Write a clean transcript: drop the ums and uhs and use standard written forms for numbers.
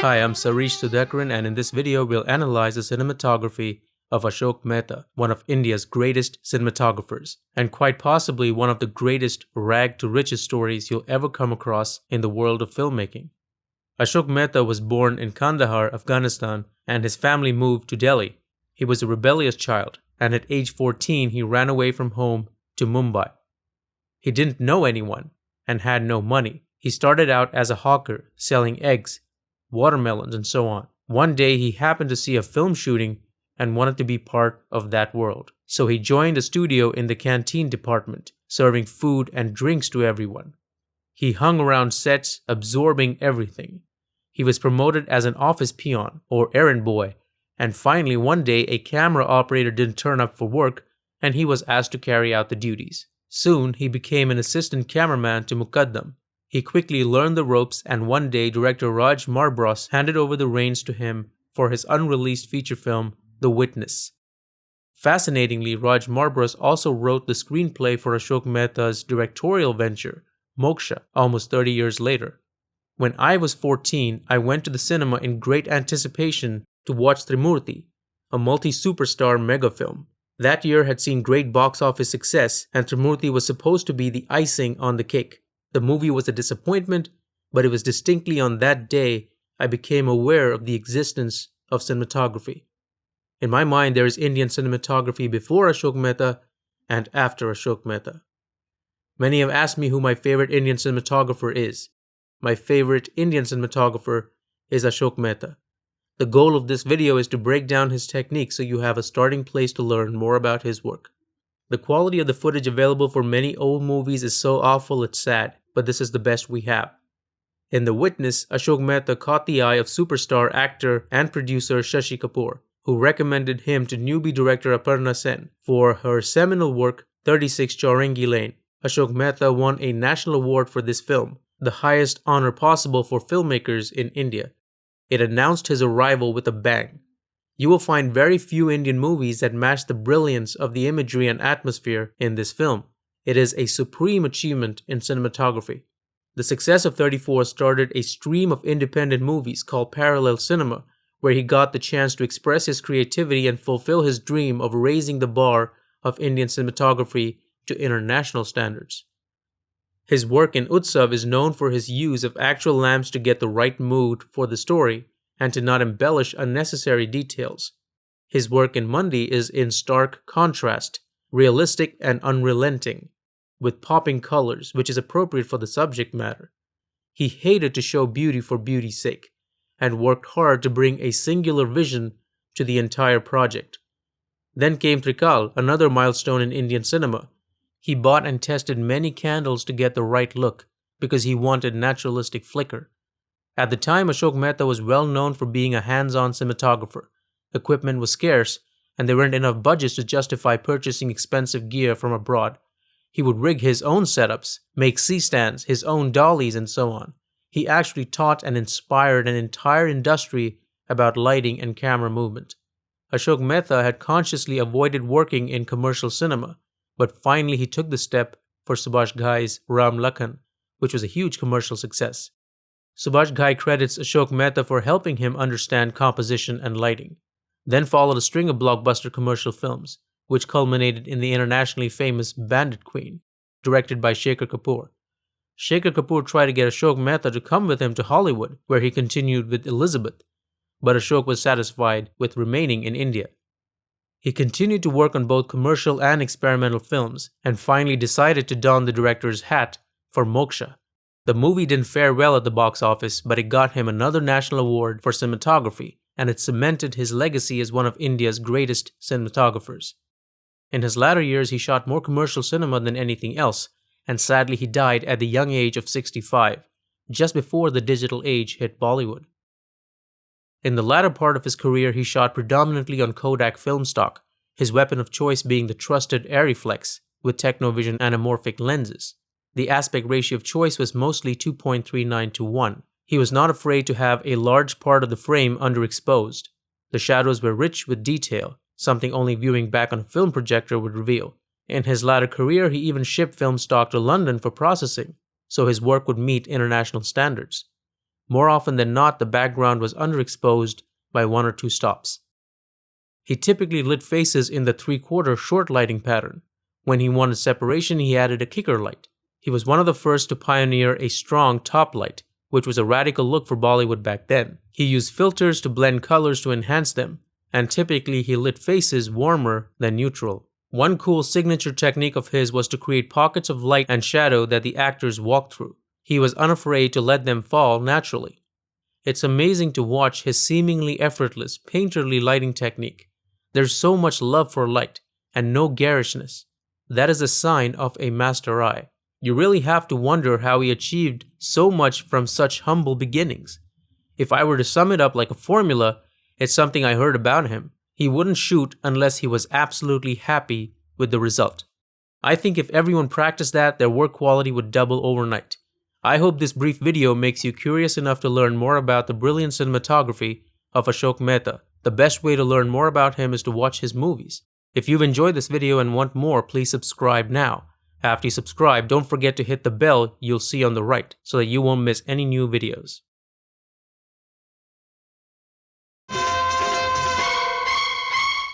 Hi, I'm Sarish Sudhakaran, and in this video we'll analyze the cinematography of Ashok Mehta, one of India's greatest cinematographers, and quite possibly one of the greatest rag to riches stories you'll ever come across in the world of filmmaking. Ashok Mehta was born in Kandahar, Afghanistan, and his family moved to Delhi. He was a rebellious child, and at age 14 he ran away from home to Mumbai. He didn't know anyone and had no money. He started out as a hawker, selling eggs, watermelons, and so on. One day he happened to see a film shooting and wanted to be part of that world. So he joined a studio in the canteen department, serving food and drinks to everyone. He hung around sets, absorbing everything. He was promoted as an office peon or errand boy, and finally one day a camera operator didn't turn up for work and he was asked to carry out the duties. Soon he became an assistant cameraman to Mukaddam. He quickly learned the ropes, and one day director Raj Marbros handed over the reins to him for his unreleased feature film, The Witness. Fascinatingly, Raj Marbros also wrote the screenplay for Ashok Mehta's directorial venture, Moksha, almost 30 years later. When I was 14, I went to the cinema in great anticipation to watch Trimurti, a multi-superstar mega film. That year had seen great box office success, and Trimurti was supposed to be the icing on the cake. The movie was a disappointment, but it was distinctly on that day I became aware of the existence of cinematography. In my mind, there is Indian cinematography before Ashok Mehta and after Ashok Mehta. Many have asked me who my favorite Indian cinematographer is. My favorite Indian cinematographer is Ashok Mehta. The goal of this video is to break down his technique so you have a starting place to learn more about his work. The quality of the footage available for many old movies is so awful it's sad, but this is the best we have. In The Witness, Ashok Mehta caught the eye of superstar actor and producer Shashi Kapoor, who recommended him to newbie director Aparna Sen for her seminal work 36 Chaurangi Lane. Ashok Mehta won a national award for this film, the highest honor possible for filmmakers in India. It announced his arrival with a bang. You will find very few Indian movies that match the brilliance of the imagery and atmosphere in this film. It is a supreme achievement in cinematography. The success of 34 started a stream of independent movies called parallel cinema, where he got the chance to express his creativity and fulfill his dream of raising the bar of Indian cinematography to international standards. His work in Utsav is known for his use of actual lamps to get the right mood for the story and to not embellish unnecessary details. His work in Mandi is in stark contrast, realistic and unrelenting, with popping colors, which is appropriate for the subject matter. He hated to show beauty for beauty's sake, and worked hard to bring a singular vision to the entire project. Then came Trikal, another milestone in Indian cinema. He bought and tested many candles to get the right look, because he wanted naturalistic flicker. At the time, Ashok Mehta was well known for being a hands-on cinematographer. Equipment was scarce, and there weren't enough budgets to justify purchasing expensive gear from abroad. He would rig his own setups, make C-stands, his own dollies, and so on. He actually taught and inspired an entire industry about lighting and camera movement. Ashok Mehta had consciously avoided working in commercial cinema, but finally he took the step for Subhash Ghai's Ram Lakhan, which was a huge commercial success. Subhash Ghai credits Ashok Mehta for helping him understand composition and lighting. Then followed a string of blockbuster commercial films, which culminated in the internationally famous Bandit Queen, directed by Shekhar Kapoor. Shekhar Kapoor tried to get Ashok Mehta to come with him to Hollywood, where he continued with Elizabeth, but Ashok was satisfied with remaining in India. He continued to work on both commercial and experimental films, and finally decided to don the director's hat for Moksha. The movie didn't fare well at the box office, but it got him another national award for cinematography, and it cemented his legacy as one of India's greatest cinematographers. In his latter years, he shot more commercial cinema than anything else, and sadly he died at the young age of 65, just before the digital age hit Bollywood. In the latter part of his career, he shot predominantly on Kodak film stock, his weapon of choice being the trusted Arriflex with Technovision anamorphic lenses. The aspect ratio of choice was mostly 2.39 to 1. He was not afraid to have a large part of the frame underexposed. The shadows were rich with detail, something only viewing back on a film projector would reveal. In his latter career, he even shipped film stock to London for processing, so his work would meet international standards. More often than not, the background was underexposed by 1 or 2 stops. He typically lit faces in the 3/4 short lighting pattern. When he wanted separation, he added a kicker light. He was one of the first to pioneer a strong top light, which was a radical look for Bollywood back then. He used filters to blend colors to enhance them, and typically he lit faces warmer than neutral. One cool signature technique of his was to create pockets of light and shadow that the actors walked through. He was unafraid to let them fall naturally. It's amazing to watch his seemingly effortless, painterly lighting technique. There's so much love for light, and no garishness. That is a sign of a master eye. You really have to wonder how he achieved so much from such humble beginnings. If I were to sum it up like a formula, it's something I heard about him. He wouldn't shoot unless he was absolutely happy with the result. I think if everyone practiced that, their work quality would double overnight. I hope this brief video makes you curious enough to learn more about the brilliant cinematography of Ashok Mehta. The best way to learn more about him is to watch his movies. If you've enjoyed this video and want more, please subscribe now. After you subscribe, don't forget to hit the bell you'll see on the right so that you won't miss any new videos.